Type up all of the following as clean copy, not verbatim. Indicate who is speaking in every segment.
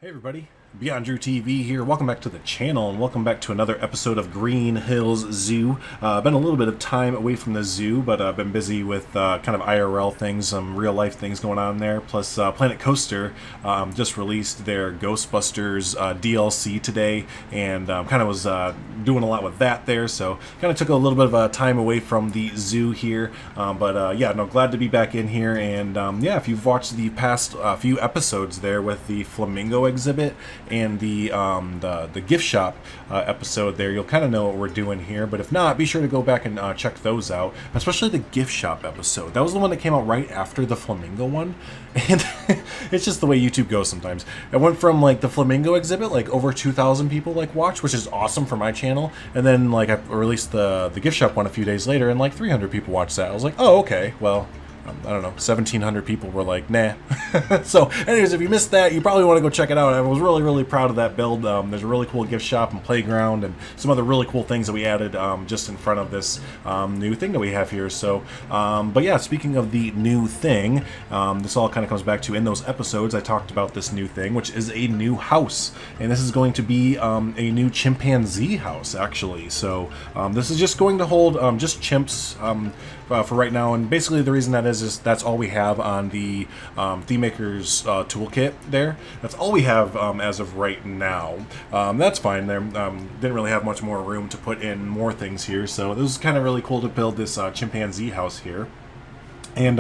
Speaker 1: Hey everybody, BeyondDrewTV here. Welcome back to the channel and welcome back to another episode of Green Hills Zoo. Been a little bit of time away from the zoo, but I've been busy with kind of IRL things, some real life things going on there. Plus Planet Coaster just released their Ghostbusters DLC today and kind of was doing a lot with that there. So kind of took a little bit of time away from the zoo here. Yeah, no, glad to be back in here. And yeah, if you've watched the past few episodes there with the Flamingo exhibit and the gift shop episode there, you'll kind of know what we're doing here. But if not, be sure to go back and check those out, especially the gift shop episode. That was the one that came out right after the Flamingo one, and it's just the way YouTube goes sometimes. It went from like the Flamingo exhibit, like over 2,000 people like watched, which is awesome for my channel, and then like I released the gift shop one a few days later and like 300 people watched that. I was like, oh, okay, well, I don't know, 1,700 people were like, nah. So anyways, if you missed that, you probably want to go check it out. I was really proud of that build. There's a really cool gift shop and playground and some other really cool things that we added just in front of this new thing that we have here. So, but yeah, speaking of the new thing, this all kind of comes back to, in those episodes, I talked about this new thing, which is a new house. And this is going to be a new chimpanzee house, actually. So this is just going to hold just chimps for right now. And basically the reason that is that's all we have on the Theme Maker's toolkit there. That's all we have as of right now. That's fine. There didn't really have much more room to put in more things here, so it was kind of really cool to build this chimpanzee house here. And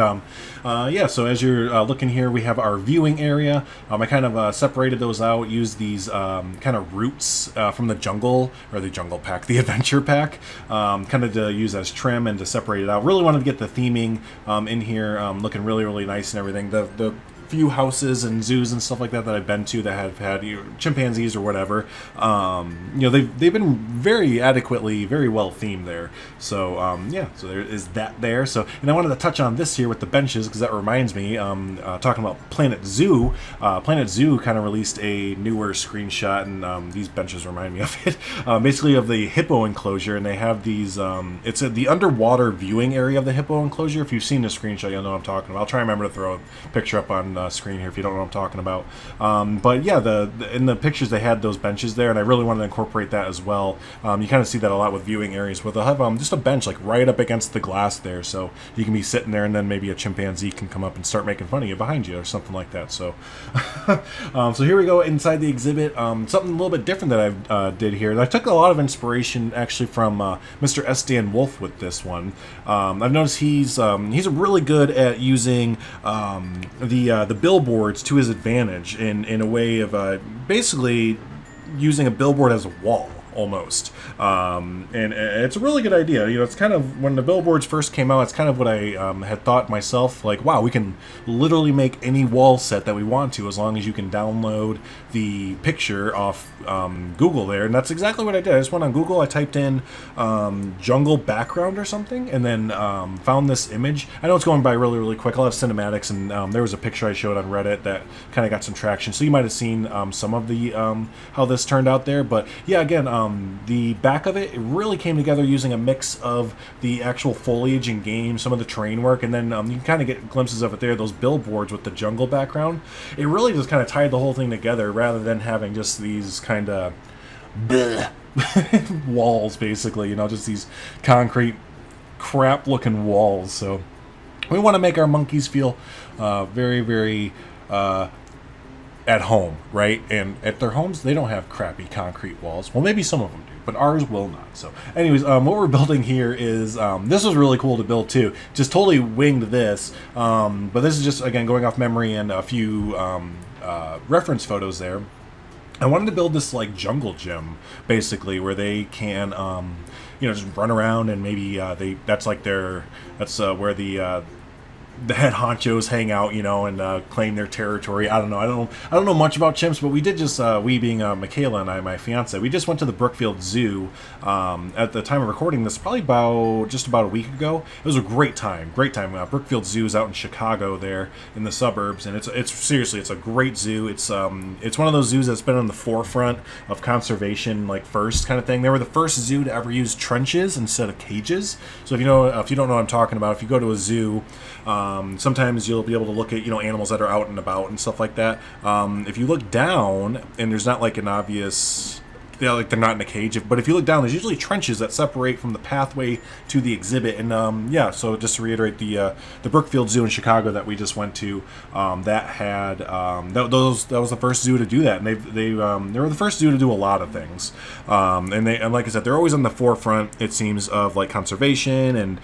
Speaker 1: yeah, so as you're looking here, we have our viewing area. I kind of separated those out, used these kind of roots from the jungle, or the jungle pack, the adventure pack, kind of to use as trim and to separate it out. Really wanted to get the theming in here looking really nice and everything. The few houses and zoos and stuff like that that I've been to that have had chimpanzees or whatever, you know, they've been very adequately, very well themed there. So yeah, so there is that there. So, and I wanted to touch on this here with the benches, because that reminds me, talking about Planet Zoo. Planet Zoo kind of released a newer screenshot, and these benches remind me of it. Basically of the hippo enclosure, and they have these. It's the underwater viewing area of the hippo enclosure. If you've seen the screenshot, you'll know what I'm talking about. I'll try and remember to throw a picture up on screen here if you don't know what I'm talking about. But yeah, in the pictures they had those benches there, and I really wanted to incorporate that as well. You kind of see that a lot with viewing areas where they'll have just a bench like right up against the glass there, so you can be sitting there and then maybe a chimpanzee can come up and start making fun of you behind you or something like that. So so here we go inside the exhibit. Something a little bit different that I did here. I took a lot of inspiration actually from Mr. S. Dan Wolf with this one. I've noticed he's really good at using the billboards to his advantage in a way of basically using a billboard as a wall almost, and it's a really good idea. You know, it's kind of, when the billboards first came out, it's kind of what I had thought myself, like, wow, we can literally make any wall set that we want to, as long as you can download the picture off Google there. And that's exactly what I did. I just went on Google, I typed in jungle background or something, and then found this image. I know it's going by really quick. I'll have cinematics, and there was a picture I showed on Reddit that kind of got some traction, so you might have seen some of the how this turned out there. But yeah, again, the back of it really came together using a mix of the actual foliage in game, some of the terrain work, and then you can kind of get glimpses of it there, those billboards with the jungle background. It really just kind of tied the whole thing together, rather than having just these kind of walls, basically, you know, just these concrete crap looking walls. So we want to make our monkeys feel very at home, right? And at their homes, they don't have crappy concrete walls. Well, maybe some of them do, but ours will not. So anyways, what we're building here is, this was really cool to build too. Just totally winged this, but this is just, again, going off memory and a few reference photos there. I wanted to build this like jungle gym, basically, where they can, you know, just run around, and maybe that's like where the head honchos hang out, you know, and claim their territory. I don't know. I don't know much about chimps, but we did just, we being Michaela and I, my fiance, we just went to the Brookfield Zoo at the time of recording this, probably just about a week ago. It was a great time. Brookfield Zoo is out in Chicago there in the suburbs, and it's seriously, it's a great zoo. It's one of those zoos that's been on the forefront of conservation, like first kind of thing. They were the first zoo to ever use trenches instead of cages. So if you don't know what I'm talking about, if you go to a zoo, Sometimes you'll be able to look at, animals that are out and about and stuff like that. If you look down and there's not like an obvious, like they're not in a cage, but if you look down, there's usually trenches that separate from the pathway to the exhibit. And so just to reiterate, the Brookfield Zoo in Chicago that we just went to, that had that was the first zoo to do that, and they were the first zoo to do a lot of things. And like I said, they're always on the forefront, it seems, of like conservation and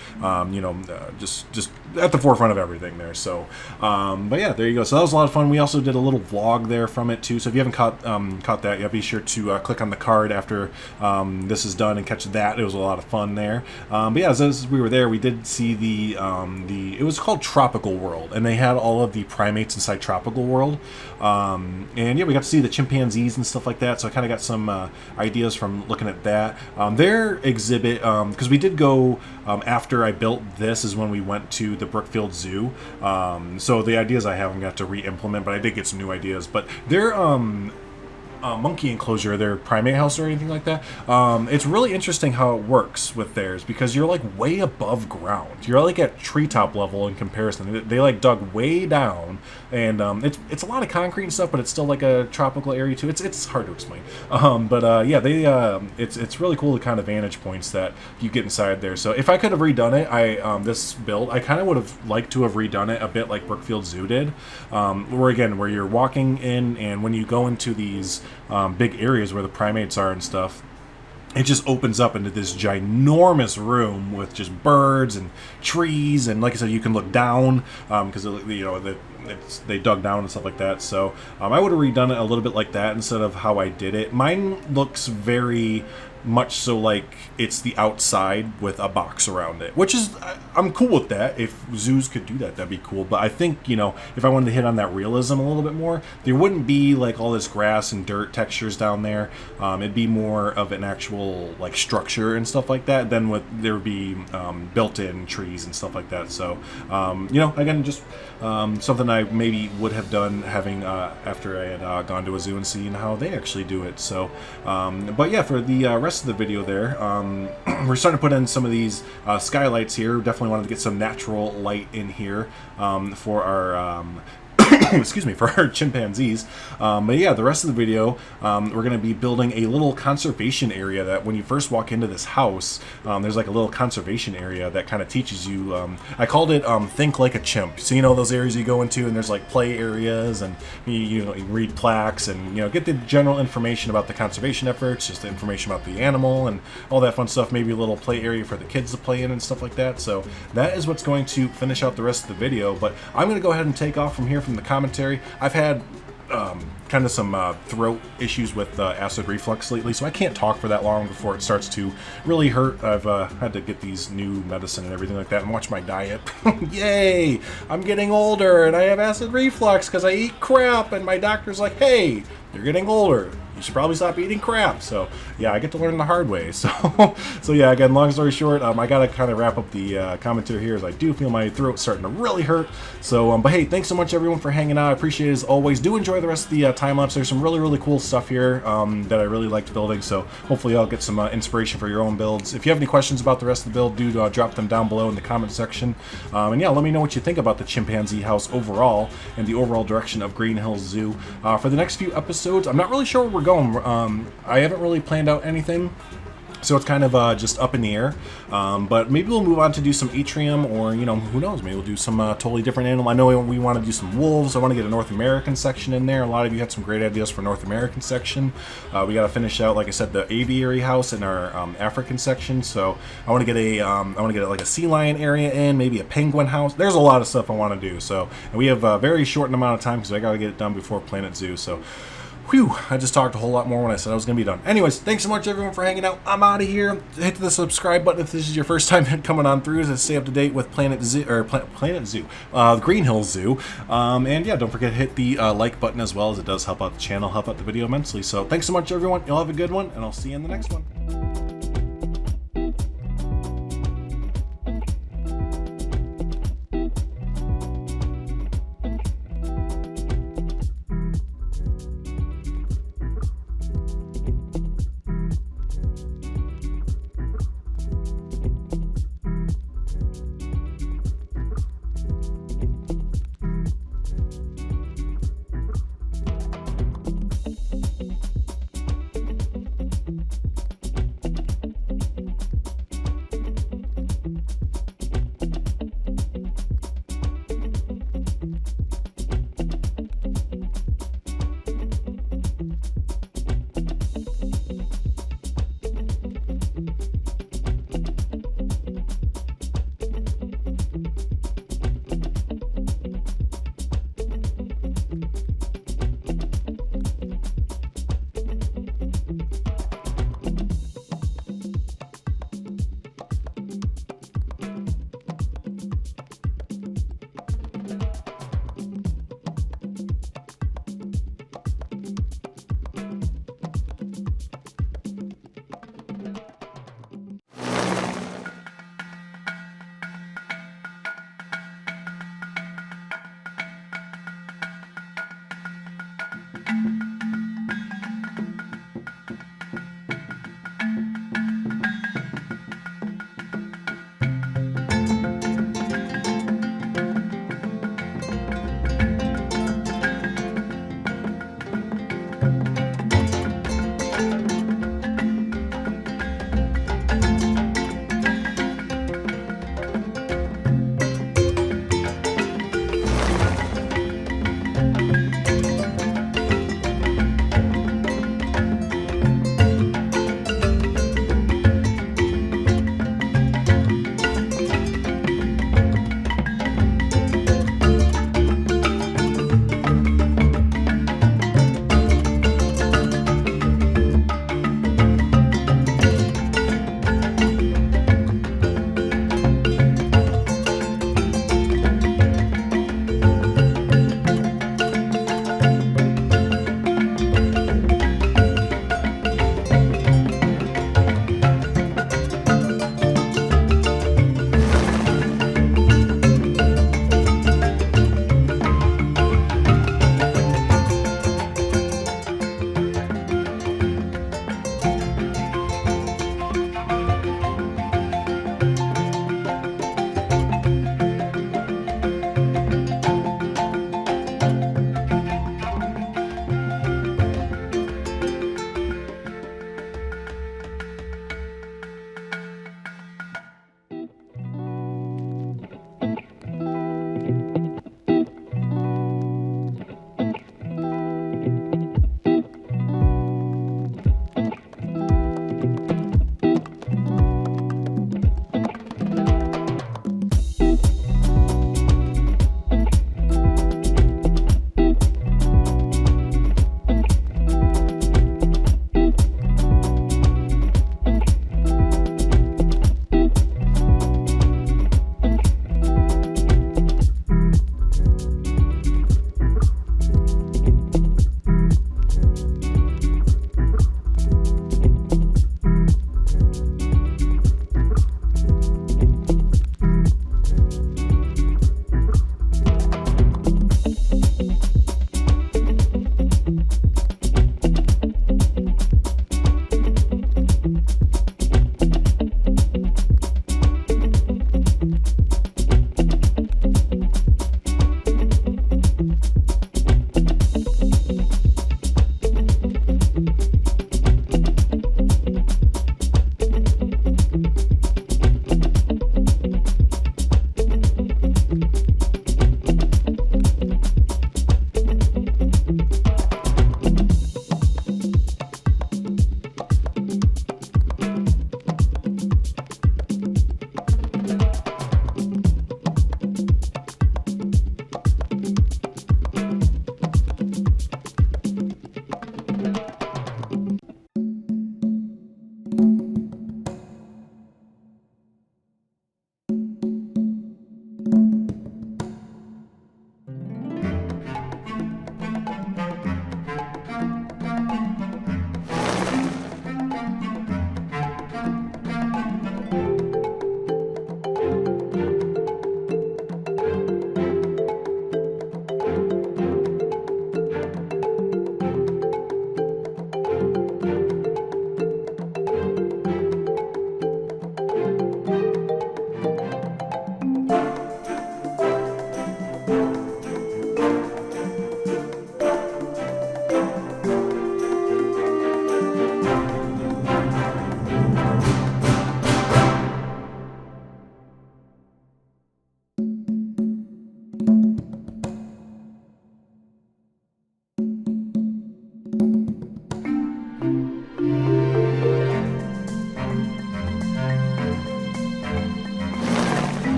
Speaker 1: just at the forefront of everything there. So but yeah, there you go. So that was a lot of fun. We also did a little vlog there from it too, so if you haven't caught that yet, be sure to click on the card after this is done and catch that. It was a lot of fun there. But yeah, as we were there, we did see the it was called Tropical World, and they had all of the primates inside Tropical World. And yeah, we got to see the chimpanzees and stuff like that, so I kind of got some ideas from looking at that. Their exhibit, because we did go after I built this, is when we went to the Brookfield Zoo. So the ideas I haven't got to re-implement, but I did get some new ideas. But their monkey enclosure, their primate house or anything like that, it's really interesting how it works with theirs, because you're like way above ground. You're like at treetop level in comparison. They like dug way down, and it's a lot of concrete and stuff, but it's still like a tropical area too. It's hard to explain. But yeah, it's really cool, the kind of vantage points that you get inside there. So if I could have redone it, this build, I kind of would have liked to have redone it a bit like Brookfield Zoo did, where you're walking in, and when you go into these big areas where the primates are and stuff, it just opens up into this ginormous room with just birds and trees, and like I said, you can look down because they dug down and stuff like that. So I would have redone it a little bit like that instead of how I did it. Mine looks very much so like it's the outside with a box around it, which is, I'm cool with that. If zoos could do that, that'd be cool. But I think, if I wanted to hit on that realism a little bit more, there wouldn't be like all this grass and dirt textures down there. It'd be more of an actual like structure and stuff like that. Then there would be built-in trees and stuff like that. So again, just something I maybe would have done having after I had gone to a zoo and seen how they actually do it. So but yeah, for the rest of the video there, we're starting to put in some of these skylights here. Definitely wanted to get some natural light in here for our excuse me, for our chimpanzees. But yeah, the rest of the video, we're going to be building a little conservation area that when you first walk into this house, there's like a little conservation area that kind of teaches you, I called it think like a chimp. So those areas you go into, and there's like play areas, and you read plaques, and get the general information about the conservation efforts, just the information about the animal and all that fun stuff. Maybe a little play area for the kids to play in and stuff like that. So that is what's going to finish out the rest of the video. But I'm going to go ahead and take off from here from the commentary. I've had kind of some throat issues with acid reflux lately, so I can't talk for that long before it starts to really hurt. I've had to get these new medicine and everything like that, and watch my diet. Yay! I'm getting older, and I have acid reflux because I eat crap, and my doctor's like, hey, you're getting older. You should probably stop eating crap. So yeah, I get to learn the hard way. So yeah, again, long story short, I gotta kind of wrap up the commentary here, as I do feel my throat starting to really hurt. So but hey, thanks so much everyone for hanging out. I appreciate it as always. Do enjoy the rest of the time lapse. There's some really cool stuff here that I really liked building, so hopefully I'll get some inspiration for your own builds. If you have any questions about the rest of the build, do drop them down below in the comment section. And yeah, let me know what you think about the chimpanzee house overall and the overall direction of Green Hills Zoo. For the next few episodes, I'm not really sure where we're going. I haven't really planned out anything, so it's kind of just up in the air. But maybe we'll move on to do some atrium, or who knows, maybe we'll do some totally different animal. I know we want to do some wolves. I want to get a North American section in there. A lot of you had some great ideas for North American section. We got to finish out, like I said, the aviary house in our African section. So I want to get like a sea lion area in, maybe a penguin house. There's a lot of stuff I want to do. So, and we have a very short amount of time because I got to get it done before Planet Zoo. So whew, I just talked a whole lot more when I said I was going to be done. Anyways, thanks so much everyone for hanging out. I'm out of here. Hit the subscribe button if this is your first time coming on through to stay up to date with Planet Zoo, Green Hills Zoo. And yeah, don't forget to hit the like button as well, as it does help out the channel, help out the video immensely. So thanks so much everyone. You'll have a good one, and I'll see you in the next one.